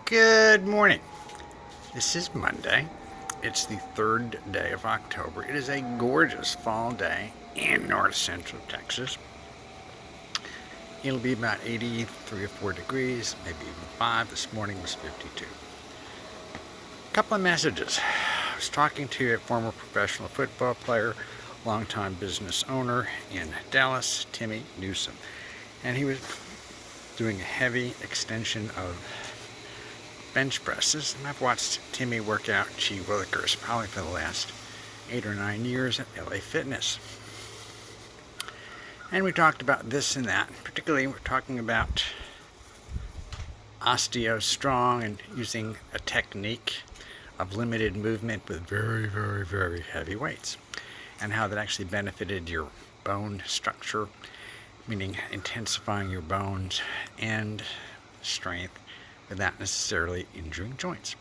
Good morning. This is Monday. It's the third day of October. It is a gorgeous fall day in north central Texas. It'll be about 83 or 4 degrees, maybe even 5. This morning was 52. A couple of messages. I was talking to a former professional football player, longtime business owner in Dallas, Timmy Newsom. And he was doing a heavy extension of bench presses, and I've watched Timmy work out G Willikers probably for the last 8 or 9 years at LA Fitness. And we talked about this and that. Particularly, we're talking about OsteoStrong and using a technique of limited movement with very, very, very heavy weights, and how that actually benefited your bone structure, meaning intensifying your bones and strength without necessarily injuring joints.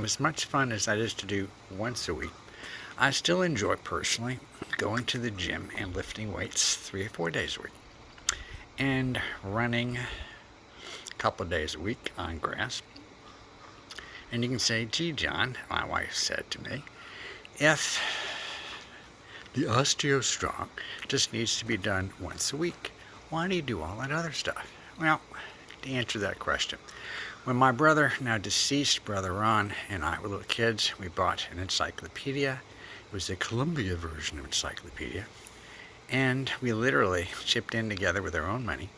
As much fun as that is to do once a week, I still enjoy personally going to the gym and lifting weights 3 or 4 days a week and running a couple of days a week on grass. And you can say, gee, John, my wife said to me, if the OsteoStrong just needs to be done once a week, why do you do all that other stuff? Well, to answer that question, when my brother, now deceased brother Ron, and I were little kids, we bought an encyclopedia. It was a Columbia version of encyclopedia. And we literally chipped in together with our own money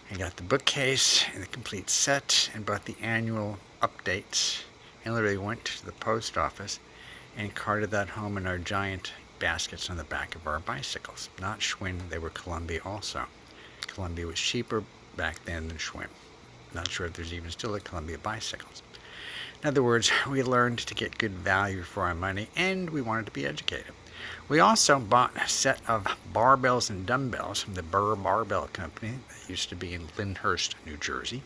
and got the bookcase and the complete set and bought the annual updates and literally went to the post office and carted that home in our giant baskets on the back of our bicycles. Not Schwinn, they were Columbia also. Columbia was cheaper back then than Schwinn. Not sure if there's even still a Columbia bicycles. In other words, we learned to get good value for our money, and we wanted to be educated. We also bought a set of barbells and dumbbells from the Burr Barbell Company that used to be in Lyndhurst, New Jersey,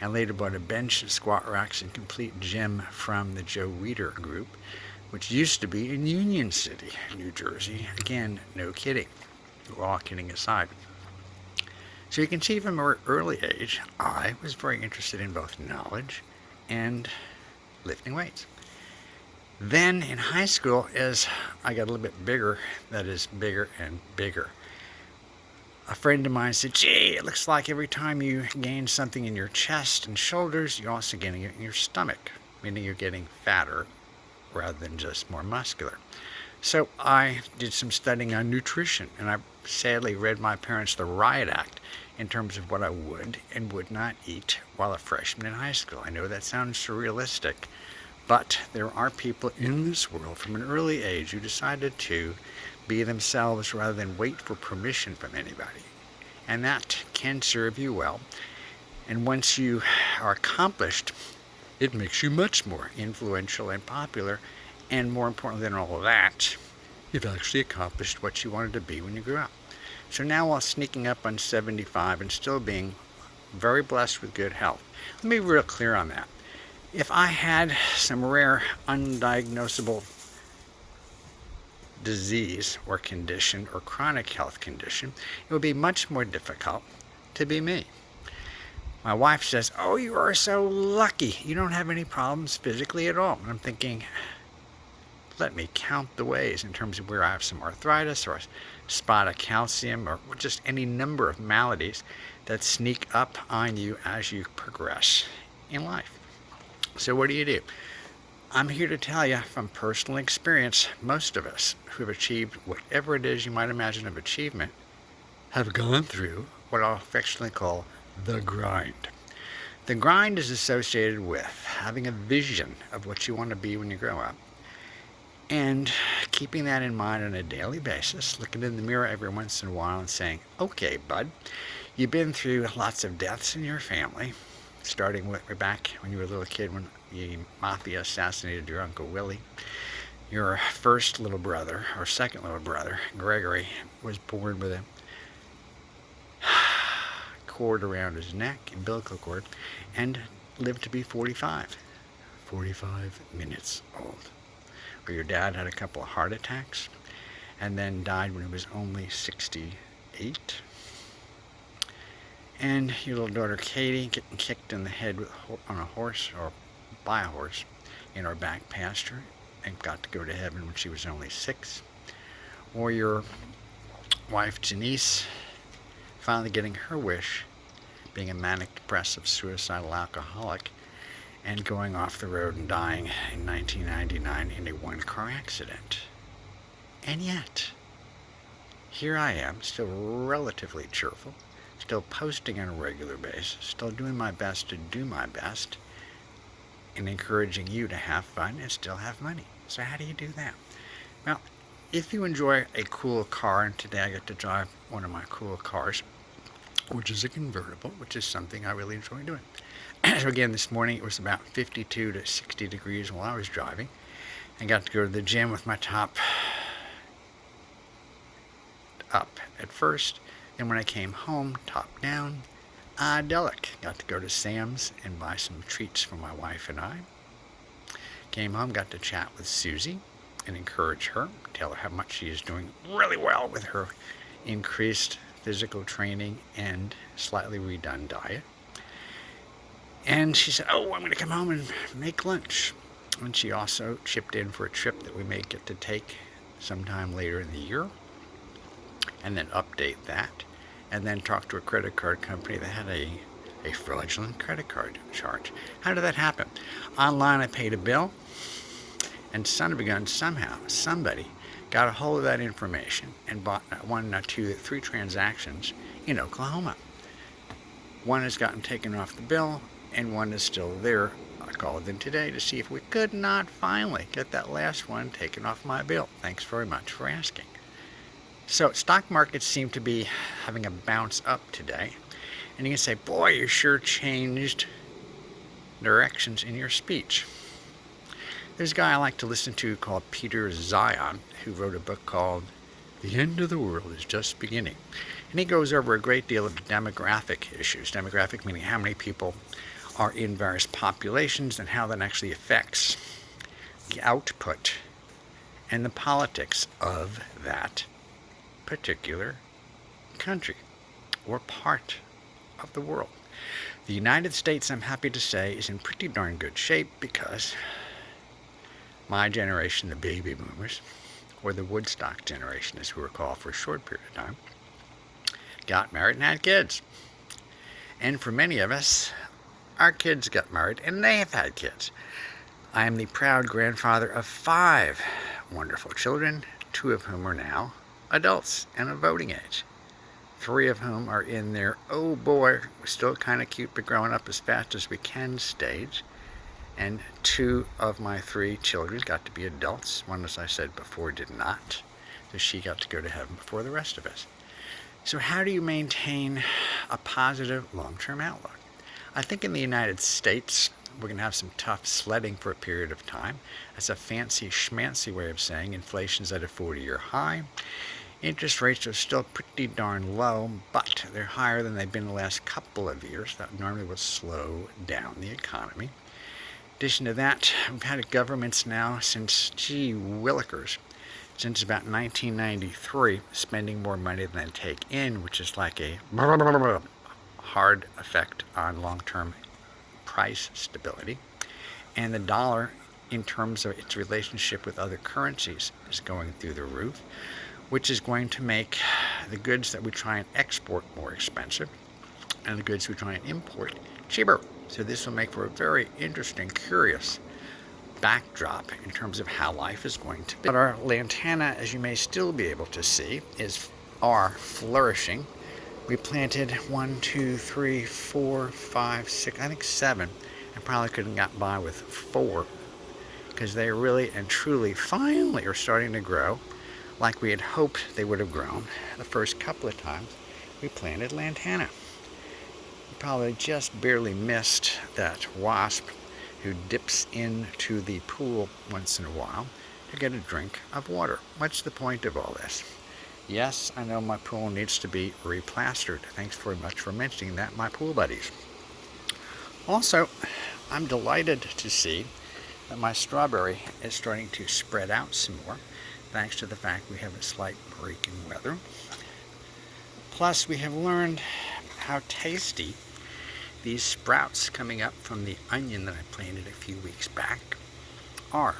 and later bought a bench and squat racks and complete gym from the Joe Weider Group, which used to be in Union City, New Jersey. Again, no kidding. We're all kidding aside. So you can see from an early age, I was very interested in both knowledge and lifting weights. Then in high school, as I got a little bit bigger, that is bigger and bigger, a friend of mine said, gee, it looks like every time you gain something in your chest and shoulders, you're also getting it in your stomach, meaning you're getting fatter rather than just more muscular. So I did some studying on nutrition, and I sadly read my parents the riot act in terms of what I would and would not eat while a freshman in high school. I know that sounds surrealistic, but there are people in this world from an early age who decided to be themselves rather than wait for permission from anybody. And that can serve you well. And once you are accomplished, it makes you much more influential and popular. And more importantly than all of that, you've actually accomplished what you wanted to be when you grew up. So now, while sneaking up on 75 and still being very blessed with good health, let me be real clear on that. If I had some rare, undiagnosable disease or condition or chronic health condition, it would be much more difficult to be me. My wife says, oh, you are so lucky. You don't have any problems physically at all. And I'm thinking, let me count the ways in terms of where I have some arthritis or a spot of calcium or just any number of maladies that sneak up on you as you progress in life. So what do? I'm here to tell you from personal experience, most of us who have achieved whatever it is you might imagine of achievement have gone through what I'll affectionately call the grind. The grind is associated with having a vision of what you want to be when you grow up, and keeping that in mind on a daily basis, looking in the mirror every once in a while and saying, okay, bud, you've been through lots of deaths in your family, starting with back when you were a little kid when the mafia assassinated your Uncle Willie. Your first little brother, or second little brother, Gregory, was born with a cord around his neck, umbilical cord, and lived to be 45 minutes old. Or your dad had a couple of heart attacks and then died when he was only 68. and your little daughter Katie getting kicked in the head on a horse, or by a horse, in our back pasture, and got to go to heaven when she was only 6. Or your wife Janice finally getting her wish, being a manic depressive suicidal alcoholic, and going off the road and dying in 1999 in a one-car accident. And yet, here I am, still relatively cheerful, still posting on a regular basis, still doing my best to do my best, and encouraging you to have fun and still have money. So how do you do that? Well, if you enjoy a cool car, and today I get to drive one of my cool cars, which is a convertible, which is something I really enjoy doing. So again, this morning it was about 52 to 60 degrees while I was driving. I got to go to the gym with my top up at first, and when I came home, top down, idyllic. Got to go to Sam's and buy some treats for my wife and I. Came home, got to chat with Susie and encourage her, tell her how much she is doing really well with her increased physical training and slightly redone diet. And she said, oh, I'm going to come home and make lunch. And she also chipped in for a trip that we may get to take sometime later in the year, and then update that, and then talk to a credit card company that had a fraudulent credit card charge. How did that happen? Online, I paid a bill, and son of a gun, somehow, somebody got a hold of that information and bought not one, not two, 3 transactions in Oklahoma. One has gotten taken off the bill, and one is still there. I called them today to see if we could not finally get that last one taken off my bill. Thanks very much for asking. So stock markets seem to be having a bounce up today. And you can say, boy, you sure changed directions in your speech. There's a guy I like to listen to called Peter Zion, who wrote a book called The End of the World is Just Beginning. And he goes over a great deal of demographic issues. Demographic meaning how many people are in various populations and how that actually affects the output and the politics of that particular country or part of the world. The United States, I'm happy to say, is in pretty darn good shape because my generation, the baby boomers, or the Woodstock generation as we were called for a short period of time, got married and had kids. And for many of us, our kids got married and they have had kids. I am the proud grandfather of 5 wonderful children, 2 of whom are now adults and of voting age. 3 of whom are in their, oh boy, we're still kind of cute but growing up as fast as we can stage. And 2 of my 3 children got to be adults. One, as I said before, did not. So she got to go to heaven before the rest of us. So how do you maintain a positive long-term outlook? I think in the United States, we're going to have some tough sledding for a period of time. That's a fancy schmancy way of saying inflation's at a 40-year high. Interest rates are still pretty darn low, but they're higher than they've been the last couple of years. That normally would slow down the economy. In addition to that, we've had governments now since, gee willikers, since about 1993, spending more money than they take in, which is like a hard effect on long-term price stability. And the dollar, in terms of its relationship with other currencies, is going through the roof, which is going to make the goods that we try and export more expensive and the goods we try and import cheaper. So this will make for a very interesting, curious backdrop in terms of how life is going to be. But our lantana, as you may still be able to see, are flourishing. We planted 1, 2, 3, 4, 5, 6, I think 7. I probably could have gotten by with 4 because they really and truly finally are starting to grow like we had hoped they would have grown the first couple of times we planted lantana. You probably just barely missed that wasp who dips into the pool once in a while to get a drink of water. What's the point of all this? Yes, I know my pool needs to be replastered. Thanks very much for mentioning that, my pool buddies. Also, I'm delighted to see that my strawberry is starting to spread out some more, thanks to the fact we have a slight break in weather. Plus, we have learned how tasty these sprouts coming up from the onion that I planted a few weeks back are.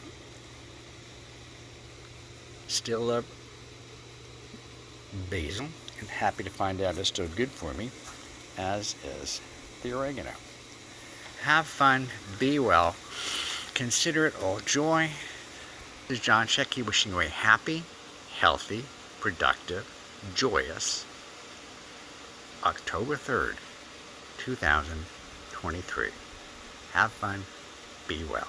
Still love basil, and happy to find out it's still good for me, as is the oregano. Have fun, be well, consider it all joy. This is John Shecky wishing you a happy, healthy, productive, joyous October 3rd, 2023. Have fun, be well.